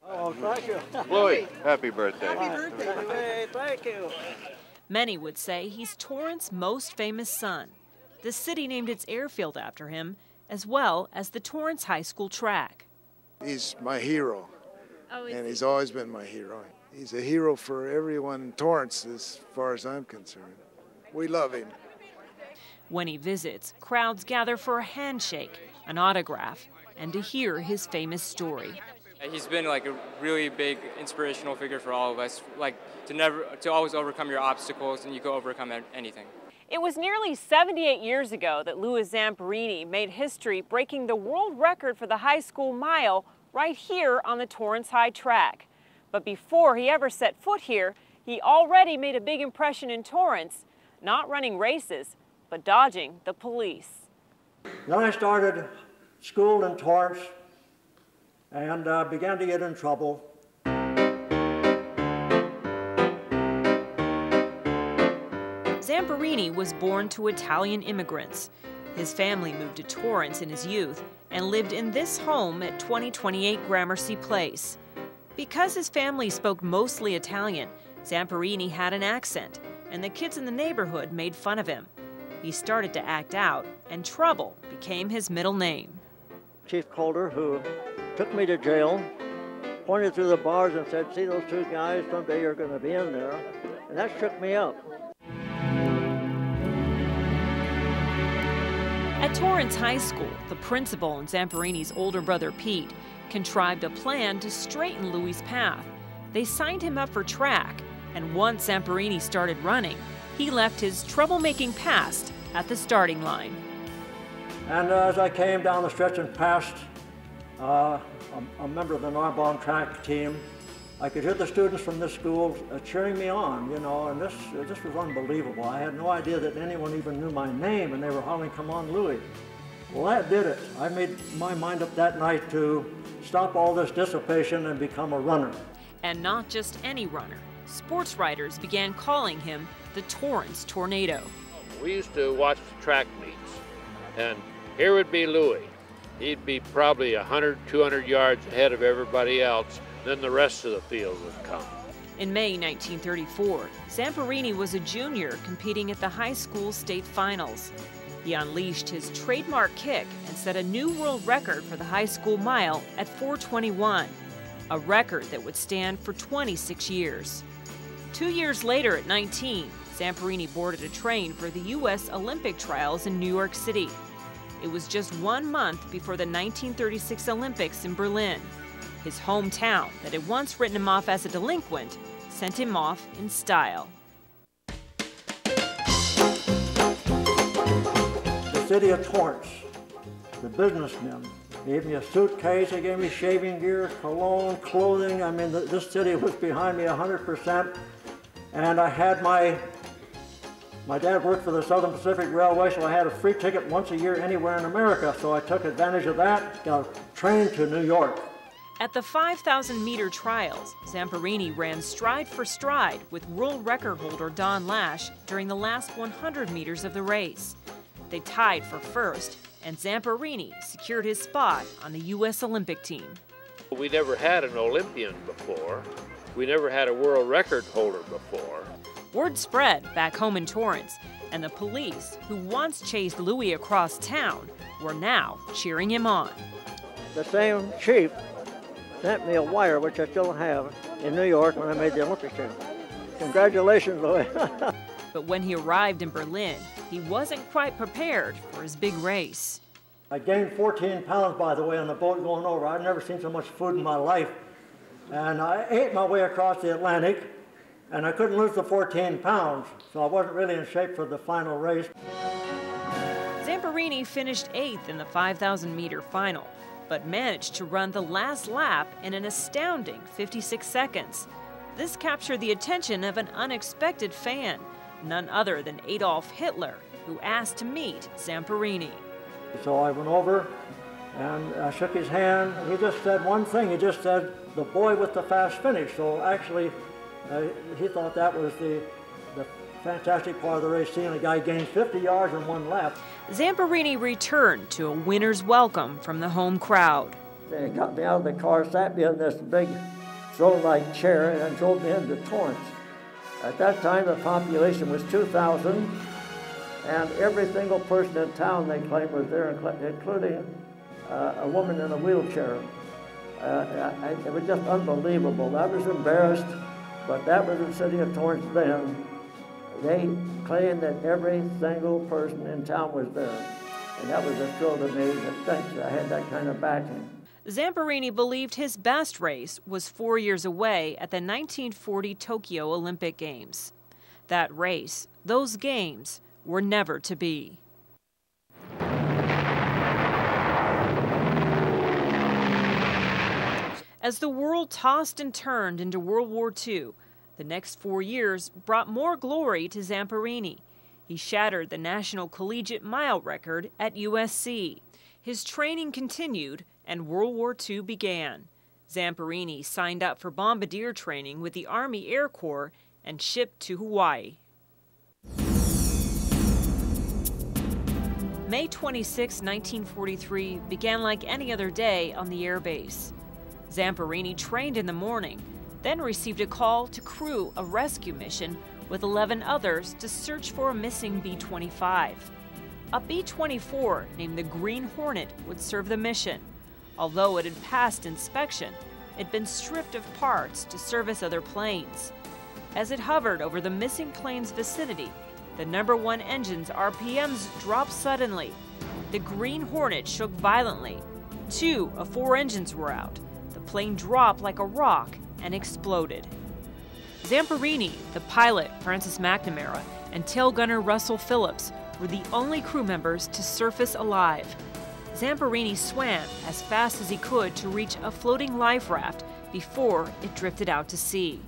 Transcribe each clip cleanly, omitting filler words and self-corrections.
Oh, thank you. Louis, happy birthday. Happy birthday. Hey, thank you. Many would say he's Torrance's most famous son. The city named its airfield after him, as well as the Torrance High School track. He's my hero, and he's always been my hero. He's a hero for everyone in Torrance as far as I'm concerned. We love him. When he visits, crowds gather for a handshake, an autograph, and to hear his famous story. He's been like a really big inspirational figure for all of us, like to always overcome your obstacles, and you can overcome anything. It was nearly 78 years ago that Louis Zamperini made history breaking the world record for the high school mile right here on the Torrance High track. But before he ever set foot here, he already made a big impression in Torrance, not running races, but dodging the police. Then I started school in Torrance and began to get in trouble. Zamperini was born to Italian immigrants. His family moved to Torrance in his youth and lived in this home at 2028 Gramercy Place. Because his family spoke mostly Italian, Zamperini had an accent, and the kids in the neighborhood made fun of him. He started to act out, and Trouble became his middle name. Chief Calder, who took me to jail, pointed through the bars and said, "See those two guys? Someday you're going to be in there." And that shook me up. At Torrance High School, the principal and Zamperini's older brother Pete contrived a plan to straighten Louis' path. They signed him up for track, and once Zamperini started running, he left his troublemaking past at the starting line. And as I came down the stretch and passed a member of the Narbonne track team, I could hear the students from this school cheering me on, you know, and this was unbelievable. I had no idea that anyone even knew my name, and they were hollering, "Come on, Louis." Well, that did it. I made my mind up that night to stop all this dissipation and become a runner. And not just any runner. Sports writers began calling him the Torrance Tornado. We used to watch the track meets, and here would be Louis. He'd be probably 100, 200 yards ahead of everybody else. Then the rest of the field would come. In May 1934, Zamperini was a junior competing at the high school state finals. He unleashed his trademark kick and set a new world record for the high school mile at 4:21, a record that would stand for 26 years. 2 years later, at 19, Zamperini boarded a train for the U.S. Olympic trials in New York City. It was just 1 month before the 1936 Olympics in Berlin. His hometown, that had once written him off as a delinquent, sent him off in style. The city of Torrance, the businessmen, gave me a suitcase, they gave me shaving gear, cologne, clothing. I mean, this city was behind me 100%. And I had my dad worked for the Southern Pacific Railway, so I had a free ticket once a year anywhere in America. So I took advantage of that, got a train to New York. At the 5,000-meter trials, Zamperini ran stride for stride with world record holder Don Lash during the last 100 meters of the race. They tied for first, and Zamperini secured his spot on the U.S. Olympic team. We never had an Olympian before. We never had a world record holder before. Word spread back home in Torrance, and the police, who once chased Louis across town, were now cheering him on. The same chief sent me a wire, which I still have, in New York when I made the Olympic team. Congratulations, Louis. But when he arrived in Berlin, he wasn't quite prepared for his big race. I gained 14 pounds, by the way, on the boat going over. I'd never seen so much food in my life. And I ate my way across the Atlantic, and I couldn't lose the 14 pounds, so I wasn't really in shape for the final race. Zamperini finished 8th in the 5,000-meter final, but managed to run the last lap in an astounding 56 seconds. This captured the attention of an unexpected fan, none other than Adolf Hitler, who asked to meet Zamperini. So I went over and I shook his hand. He just said one thing. He just said, "The boy with the fast finish." So actually, he thought that was the fantastic part of the race, seeing a guy gain 50 yards in one lap. Zamperini returned to a winner's welcome from the home crowd. They got me out of the car, sat me in this big throne-like chair and drove me into Torrance. At that time, the population was 2,000, and every single person in town, they claimed, was there, including a woman in a wheelchair. It was just unbelievable. I was embarrassed, but that was the city of Torrance then. They claimed that every single person in town was there. And that was a thrill to me that I had that kind of backing. Zamperini believed his best race was 4 years away at the 1940 Tokyo Olympic Games. That race, those games, were never to be. As the world tossed and turned into World War II, the next 4 years brought more glory to Zamperini. He shattered the national collegiate mile record at USC. His training continued and World War II began. Zamperini signed up for bombardier training with the Army Air Corps and shipped to Hawaii. May 26, 1943 began like any other day on the air base. Zamperini trained in the morning, then received a call to crew a rescue mission with 11 others to search for a missing B-25. A B-24 named the Green Hornet would serve the mission. Although it had passed inspection, it had been stripped of parts to service other planes. As it hovered over the missing plane's vicinity, the number 1 engine's RPMs dropped suddenly. The Green Hornet shook violently. 2 of 4 engines were out. The plane dropped like a rock and exploded. Zamperini, the pilot, Francis McNamara, and tail gunner Russell Phillips were the only crew members to surface alive. Zamperini swam as fast as he could to reach a floating life raft before it drifted out to sea.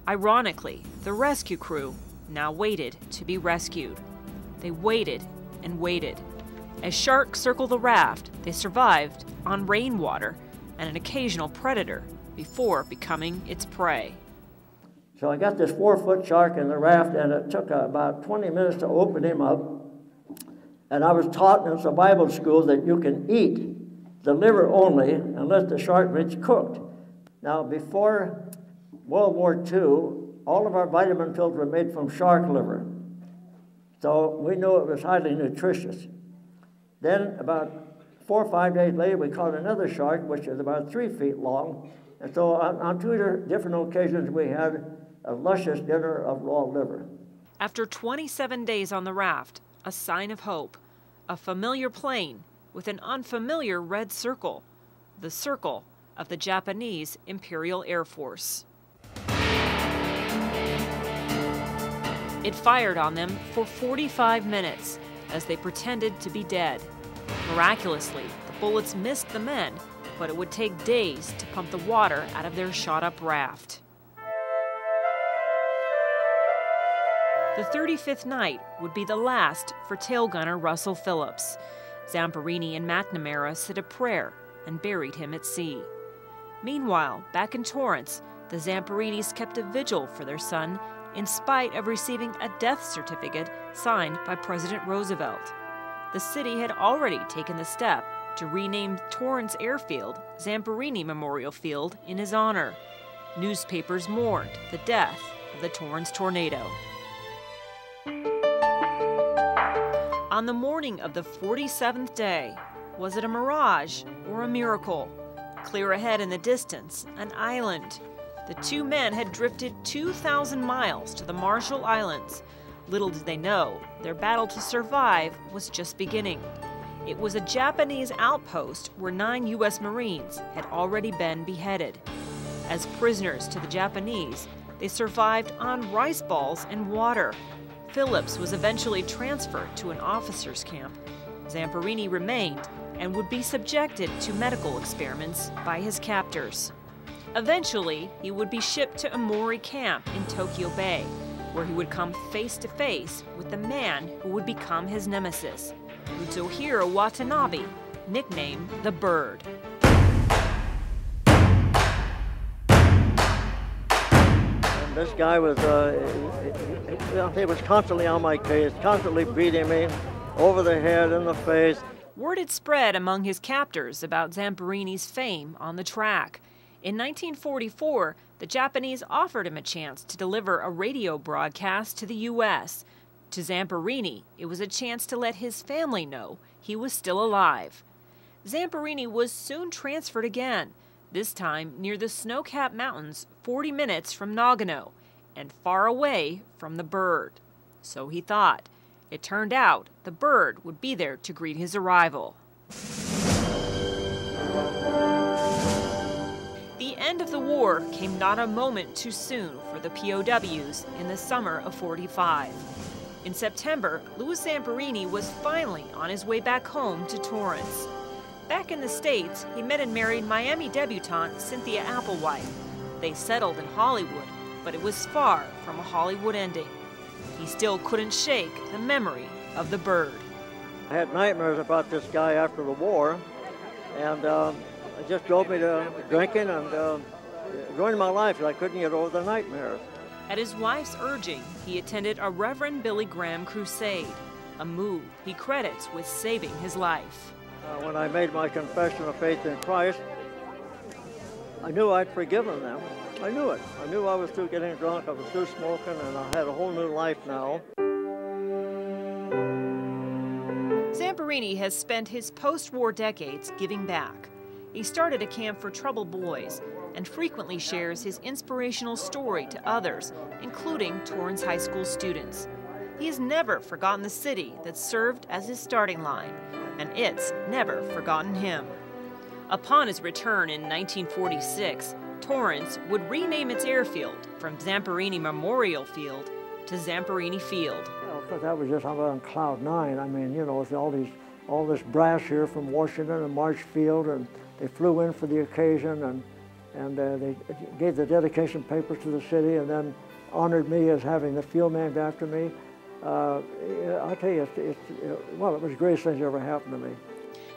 Ironically, the rescue crew now waited to be rescued. They waited and waited. As sharks circled the raft, they survived on rainwater and an occasional predator before becoming its prey. So I got this 4-foot shark in the raft, and it took about 20 minutes to open him up. And I was taught in survival school that you can eat the liver only unless the shark meat's cooked. Now, before World War II, all of our vitamin pills were made from shark liver. So we knew it was highly nutritious. Then about 4 or 5 days later, we caught another shark, which is about 3 feet long. And so on 2 different occasions, we had a luscious dinner of raw liver. After 27 days on the raft, a sign of hope, a familiar plane with an unfamiliar red circle, the circle of the Japanese Imperial Air Force. It fired on them for 45 minutes as they pretended to be dead. Miraculously, the bullets missed the men, but it would take days to pump the water out of their shot-up raft. The 35th night would be the last for tail gunner Russell Phillips. Zamperini and McNamara said a prayer and buried him at sea. Meanwhile, back in Torrance, the Zamperinis kept a vigil for their son in spite of receiving a death certificate signed by President Roosevelt. The city had already taken the step to rename Torrance Airfield Zamperini Memorial Field in his honor. Newspapers mourned the death of the Torrance tornado. On the morning of the 47th day, was it a mirage or a miracle? Clear ahead in the distance, an island. The 2 men had drifted 2,000 miles to the Marshall Islands. Little did they know, their battle to survive was just beginning. It was a Japanese outpost where 9 U.S. Marines had already been beheaded. As prisoners to the Japanese, they survived on rice balls and water. Phillips was eventually transferred to an officers' camp. Zamperini remained and would be subjected to medical experiments by his captors. Eventually, he would be shipped to a Mori camp in Tokyo Bay, where he would come face to face with the man who would become his nemesis, Utsuhiro Watanabe, nicknamed the Bird. And this guy was, he was constantly on my case, constantly beating me over the head, in the face. Word had spread among his captors about Zamperini's fame on the track. In 1944, the Japanese offered him a chance to deliver a radio broadcast to the U.S. To Zamperini, it was a chance to let his family know he was still alive. Zamperini was soon transferred again, this time near the snow-capped mountains 40 minutes from Nagano and far away from the bird. So he thought. It turned out the bird would be there to greet his arrival. The end of the war came not a moment too soon for the POWs in the summer of '45. In September, Louis Zamperini was finally on his way back home to Torrance. Back in the States, he met and married Miami debutante Cynthia Applewhite. They settled in Hollywood, but it was far from a Hollywood ending. He still couldn't shake the memory of the bird. I had nightmares about this guy after the war, and it just drove me to drinking and ruined my life. I couldn't get over the nightmares. At his wife's urging, he attended a Reverend Billy Graham crusade, a move he credits with saving his life. When I made my confession of faith in Christ, I knew I'd forgiven them. I knew it. I knew I was through getting drunk, I was through smoking, and I had a whole new life now. Zamperini has spent his post-war decades giving back. He started a camp for troubled boys and frequently shares his inspirational story to others, including Torrance High School students. He has never forgotten the city that served as his starting line, and it's never forgotten him. Upon his return in 1946, Torrance would rename its airfield from Zamperini Memorial Field to Zamperini Field. Well, that was just on cloud nine. I mean, you know, it's all this brass here from Washington and March Field, and they flew in for the occasion, and they gave the dedication papers to the city, and then honored me as having the field named after me. I'll tell you, it was the greatest thing that ever happened to me.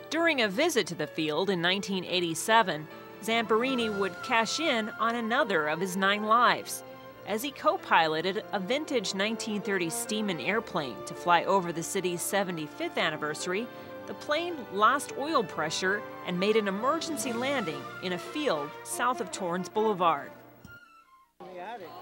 During a visit to the field in 1987, Zamperini would cash in on another of his 9 lives. As he co-piloted a vintage 1930 Steeman airplane to fly over the city's 75th anniversary, the plane lost oil pressure and made an emergency landing in a field south of Torrance Boulevard.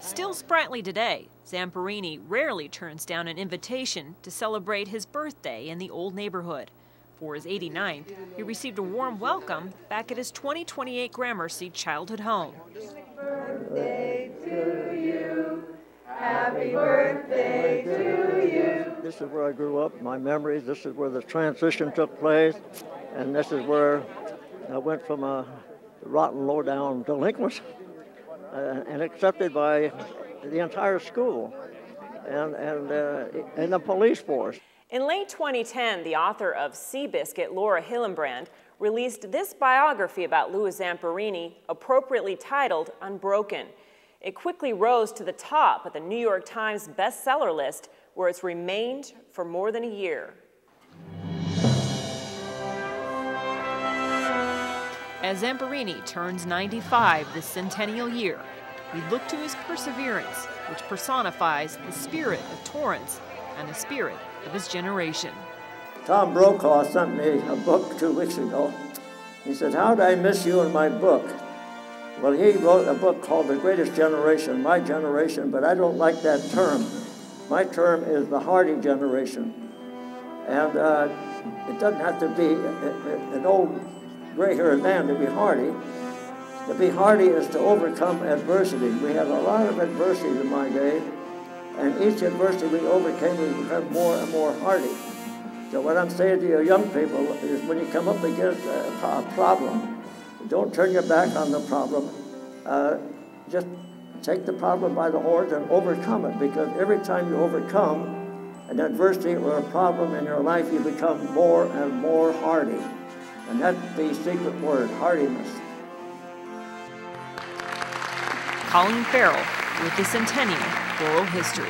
Still sprightly today, Zamperini rarely turns down an invitation to celebrate his birthday in the old neighborhood. For his 89th, he received a warm welcome back at his 2028 Gramercy childhood home. Happy birthday to you. Happy birthday to you. This is where I grew up, my memories. This is where the transition took place. And this is where I went from a rotten, low-down delinquent and accepted by the entire school and the police force. In late 2010, the author of Seabiscuit, Laura Hillenbrand, released this biography about Louis Zamperini, appropriately titled Unbroken. It quickly rose to the top of the New York Times bestseller list, where it's remained for more than a year. As Zamperini turns 95 this centennial year, we look to his perseverance, which personifies the spirit of Torrance and the spirit of his generation. Tom Brokaw sent me a book 2 weeks ago. He said, "How did I miss you in my book?" Well, he wrote a book called The Greatest Generation, My Generation, but I don't like that term. My term is the hardy generation. And it doesn't have to be an old gray-haired man to be hardy. To be hardy is to overcome adversity. We had a lot of adversity in my day, and each adversity we overcame, we become more and more hardy. So what I'm saying to you young people is when you come up against a problem, don't turn your back on the problem. Just take the problem by the horns and overcome it, because every time you overcome an adversity or a problem in your life, you become more and more hardy. And that's the secret word, hardiness. Colleen Farrell with the Centennial Oral History.